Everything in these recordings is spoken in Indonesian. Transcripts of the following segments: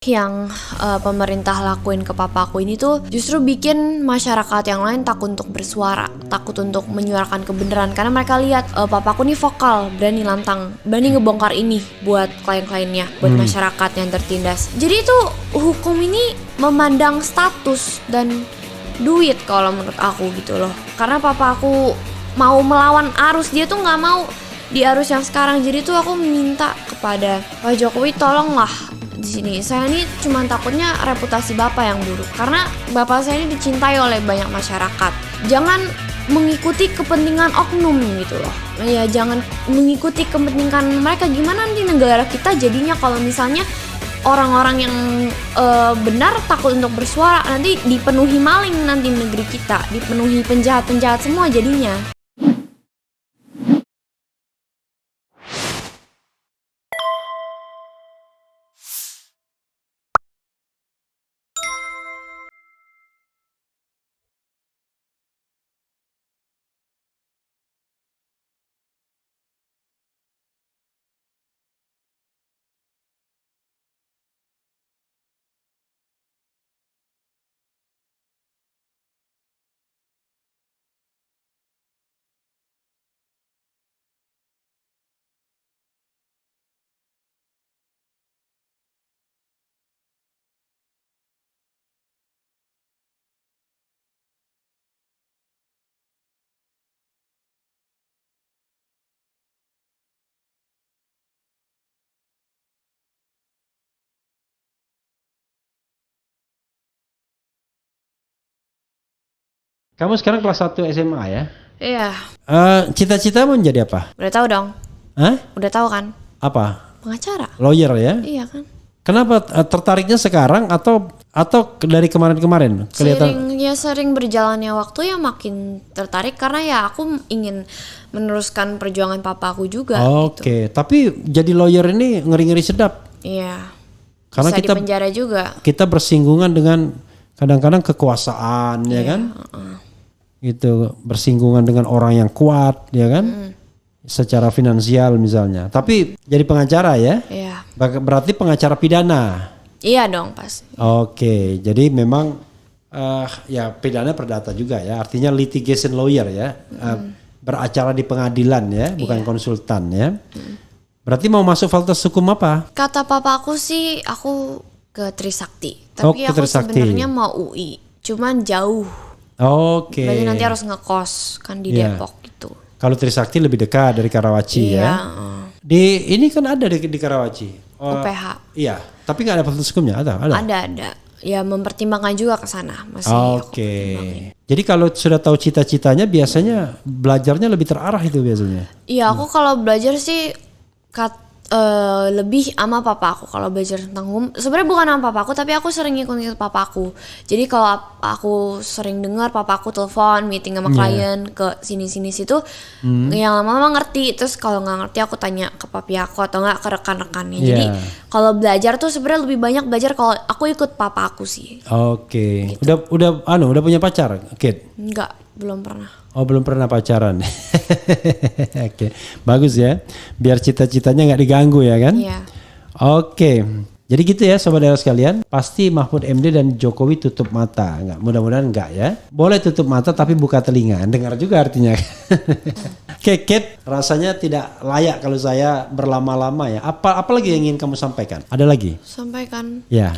Yang pemerintah lakuin ke papaku ini tuh justru bikin masyarakat yang lain takut untuk bersuara, takut untuk menyuarakan kebenaran, karena mereka lihat papaku nih vokal, berani lantang, berani ngebongkar ini buat klien-kliennya, buat masyarakat yang tertindas. Jadi itu hukum ini memandang status dan duit kalau menurut aku gitu loh. Karena papaku mau melawan arus, dia tuh nggak mau di arus yang sekarang. Jadi tuh aku minta kepada Pak Jokowi, tolonglah di sini. Saya ini cuma takutnya reputasi Bapak yang buruk, karena Bapak saya ini dicintai oleh banyak masyarakat. Jangan mengikuti kepentingan oknum gitu loh. Ya jangan mengikuti kepentingan mereka. Gimana nanti negara kita jadinya kalau misalnya orang-orang yang benar takut untuk bersuara, nanti dipenuhi maling, nanti negeri kita dipenuhi penjahat-penjahat semua jadinya. Kamu sekarang kelas 1 SMA ya? Iya. Cita-cita mau menjadi apa? Udah tahu dong. Hah? Udah tahu kan? Apa? Pengacara. Lawyer ya? Iya kan? Kenapa tertariknya sekarang atau dari kemarin-kemarin? Sering berjalannya waktu ya makin tertarik, karena ya aku ingin meneruskan perjuangan papaku juga. Oke. Tapi jadi lawyer ini ngeri-ngeri sedap. Iya. Karena bisa kita dipenjara juga. Kita bersinggungan dengan kadang-kadang kekuasaan ya kan? Gitu, bersinggungan dengan orang yang kuat ya kan? Secara finansial misalnya. Tapi jadi pengacara ya? Iya. Berarti pengacara pidana. Iya dong pasti. Oke, jadi memang ya pidana perdata juga ya. Artinya litigation lawyer ya. Beracara di pengadilan ya, bukan konsultan ya. Berarti mau masuk fakultas hukum apa? Kata papaku sih aku ke Trisakti. Tapi ke aku Trisakti. sebenarnya mau UI. Cuman jauh. Oke. Berarti nanti harus ngekos kan di Depok gitu. Kalau Trisakti lebih dekat dari Karawaci ya. Di ini kan ada di Karawaci. UPH. Iya, tapi nggak ada fakultas hukumnya, ada. Ada. Ya mempertimbangkan juga ke sana masih. Oke. Jadi kalau sudah tahu cita-citanya biasanya belajarnya lebih terarah itu biasanya. Iya, aku kalau belajar sih lebih sama papa aku kalau belajar tentang hukum. Sebenarnya bukan sama papa aku, tapi aku sering ngikut papa aku. Jadi kalau aku sering dengar papa aku telepon meeting sama klien ke sini situ, yang lama-lama ngerti. Terus kalau nggak ngerti aku tanya ke papi aku atau nggak ke rekan-rekannya. Jadi kalau belajar tuh sebenarnya lebih banyak belajar kalau aku ikut papa aku sih. Oke. Gitu. Udah punya pacar, Kit? Enggak, belum pernah. Oh, belum pernah pacaran. Oke, bagus ya. Biar cita-citanya nggak diganggu ya kan? Iya. Oke. Jadi gitu ya sobat daerah sekalian. Pasti Mahfud MD dan Jokowi tutup mata. Mudah-mudahan enggak ya. Boleh tutup mata tapi buka telinga. Dengar juga artinya. Oke, Kit, rasanya tidak layak kalau saya berlama-lama ya. Apa lagi yang ingin kamu sampaikan? Ada lagi? Sampaikan. Ya.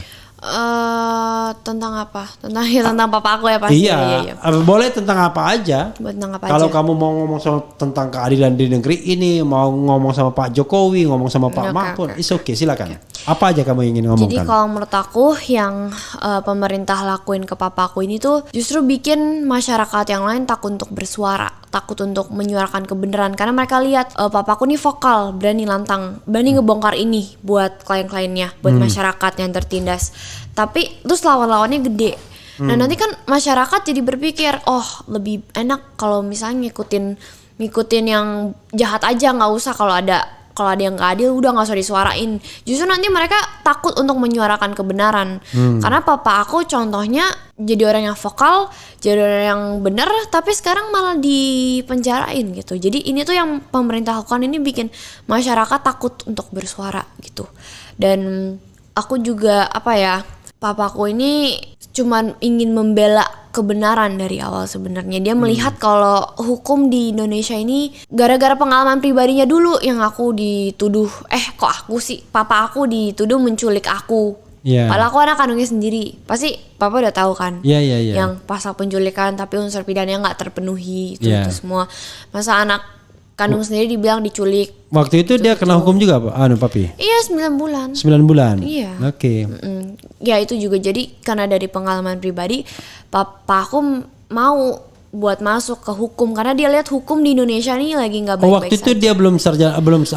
Tentang apa? Tentang papa aku ya pasti. Iya. Boleh tentang apa aja. Tentang apa Kalau aja? kamu mau ngomong tentang keadilan di negeri ini, mau ngomong sama Pak Jokowi, ngomong sama Pak Mahfud, it's okay, silakan. Apa aja kamu ingin ngomongkan? Jadi kalau menurut aku yang pemerintah lakuin ke papaku ini tuh justru bikin masyarakat yang lain takut untuk bersuara, takut untuk menyuarakan kebenaran, karena mereka lihat papaku nih vokal, berani lantang, berani ngebongkar ini buat klien-kliennya, buat masyarakat yang tertindas. Tapi terus lawan-lawannya gede. Nah nanti kan masyarakat jadi berpikir, oh lebih enak kalau misalnya ngikutin yang jahat aja, nggak usah kalau ada yang nggak adil udah nggak usah disuarain. Justru nanti mereka takut untuk menyuarakan kebenaran. Karena papa aku contohnya jadi orang yang vokal, jadi orang yang benar, tapi sekarang malah dipenjarain gitu. Jadi ini tuh yang pemerintah lakukan ini bikin masyarakat takut untuk bersuara gitu. Dan aku juga apa ya, papaku ini cuman ingin membela kebenaran dari awal sebenarnya. Dia melihat kalau hukum di Indonesia ini gara-gara pengalaman pribadinya dulu yang aku dituduh, papa aku dituduh menculik aku. Iya. Padahal aku anak kandungnya sendiri. Pasti papa udah tahu kan. Iya. Yang pasal penculikan tapi unsur pidananya nggak terpenuhi itu semua. Masa anak kandung sendiri dibilang diculik. Waktu itu dia kena hukum juga papi? Iya 9 bulan. 9 bulan? Iya. Oke. Ya itu juga jadi karena dari pengalaman pribadi papa aku mau buat masuk ke hukum karena dia lihat hukum di Indonesia ini lagi nggak baik-baik waktu itu dia belum sarjana, belum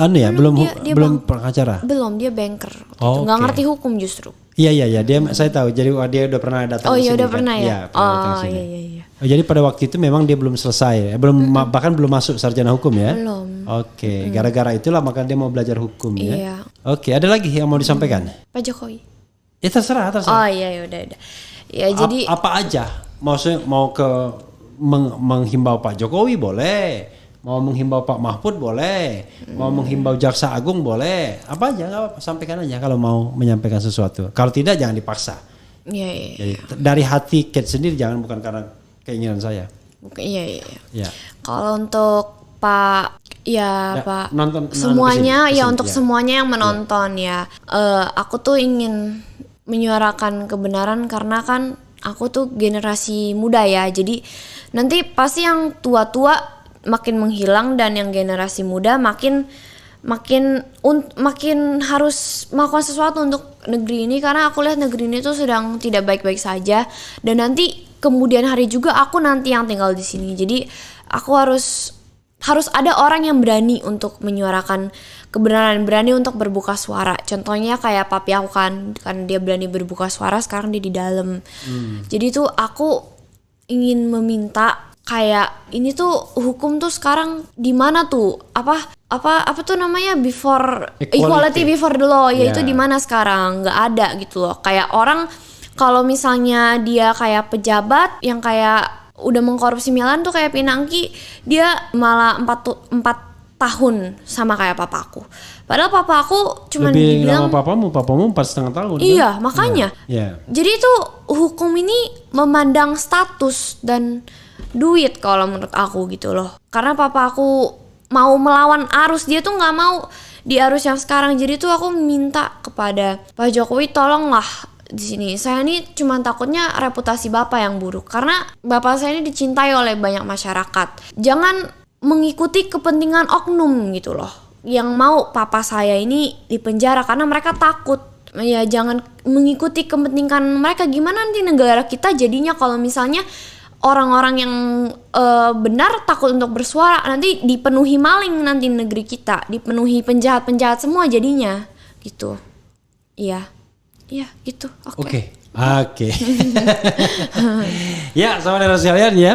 pengacara. Belum, dia banker. Oh, nggak ngerti hukum justru. Iya dia saya tahu. Jadi dia udah pernah datang. Oh iya sini, udah kan? pernah ya. Iya. Oh, jadi pada waktu itu memang dia belum selesai, bahkan belum masuk sarjana hukum ya. Belum. Oke, gara-gara itulah maka dia mau belajar hukum ya. Iya. Oke, ada lagi yang mau disampaikan? Pak Jokowi. Ya terserah. Oh iya udah. Ya jadi apa aja? Maksudnya mau ke menghimbau Pak Jokowi boleh, mau menghimbau Pak Mahfud boleh, mau menghimbau Jaksa Agung boleh, apa aja nggak apa-apa, sampaikan aja kalau mau menyampaikan sesuatu. Kalau tidak jangan dipaksa. Iya. Jadi dari hati Kate sendiri, jangan bukan karena keinginan saya. Iya. Kalau untuk Pak Pak nonton semuanya kesini, untuk semuanya yang menonton ya. Aku tuh ingin menyuarakan kebenaran karena kan aku tuh generasi muda ya. Jadi nanti pasti yang tua-tua makin menghilang dan yang generasi muda makin harus melakukan sesuatu untuk negeri ini karena aku lihat negeri ini tuh sedang tidak baik-baik saja dan nanti kemudian hari juga aku nanti yang tinggal di sini. Jadi aku harus ada orang yang berani untuk menyuarakan kebenaran, berani untuk berbuka suara. Contohnya kayak papi aku kan dia berani berbuka suara, sekarang dia di dalam. Jadi tuh aku ingin meminta kayak ini tuh hukum tuh sekarang di mana tuh? Apa tuh namanya before equality before the law, yaitu di mana sekarang? Nggak ada gitu loh. Kayak orang kalau misalnya dia kayak pejabat yang kayak udah mengkorupsi Milan tuh kayak Pinangki, dia malah 4 tahun sama kayak papaku. Padahal papaku cuma dibilang papamu 4,5 tahun. Iya, kan? Makanya. Yeah. Jadi tuh hukum ini memandang status dan duit kalau menurut aku gitu loh. Karena papaku mau melawan arus, dia tuh nggak mau di arus yang sekarang. Jadi tuh aku minta kepada Pak Jokowi tolonglah di sini. Saya ini cuma takutnya reputasi Bapak yang buruk karena Bapak saya ini dicintai oleh banyak masyarakat. Jangan mengikuti kepentingan oknum gitu loh yang mau papa saya ini dipenjara karena mereka takut. Ya jangan mengikuti kepentingan mereka. Gimana nanti negara kita jadinya kalau misalnya orang-orang yang benar takut untuk bersuara, nanti dipenuhi maling, nanti negeri kita dipenuhi penjahat-penjahat semua jadinya gitu. Iya gitu. Oke. Ya, saudara sekalian ya,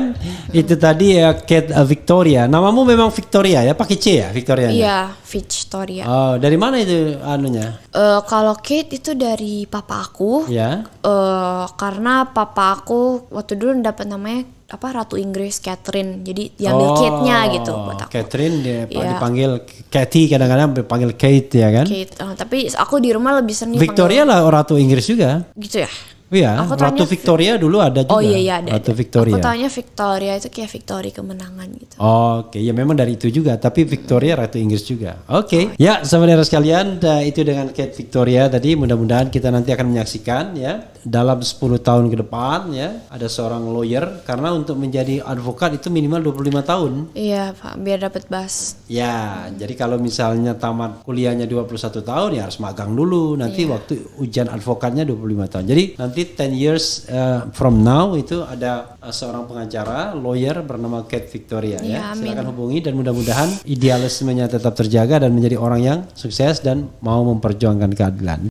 itu tadi Kate Victoria. Namamu memang Victoria ya, pakai C ya Victoria? Iya, Victoria. Oh, dari mana itu anunya? Kalau Kate itu dari papa aku. Ya. Karena papa aku waktu dulu dapat namanya Ratu Inggris Catherine. Jadi diambil Kate-nya gitu buat aku. Catherine dipanggil Katie, kadang-kadang dipanggil Kate ya kan? Kate. Tapi aku di rumah lebih sering Victoria lah Ratu Inggris juga. Gitu ya? Iya, Ratu Victoria dulu ada juga. Oh iya ada. Ratu Victoria. Aku taunya Victoria itu kayak Victory kemenangan gitu. Oke, ya memang dari itu juga. Tapi Victoria Ratu Inggris juga. Oke. Ya, saudara sekalian, itu dengan Kate Victoria tadi. Mudah-mudahan kita nanti akan menyaksikan ya dalam 10 tahun ke depan ya ada seorang lawyer, karena untuk menjadi advokat itu minimal 25 tahun. Iya Pak, biar dapat bas. Ya, jadi kalau misalnya tamat kuliahnya 21 tahun ya harus magang dulu. Nanti waktu ujian advokatnya 25 tahun. Jadi nanti 10 years from now itu ada seorang pengacara, lawyer bernama Kate Victoria ya. Silakan hubungi dan mudah-mudahan idealismenya tetap terjaga dan menjadi orang yang sukses dan mau memperjuangkan keadilan.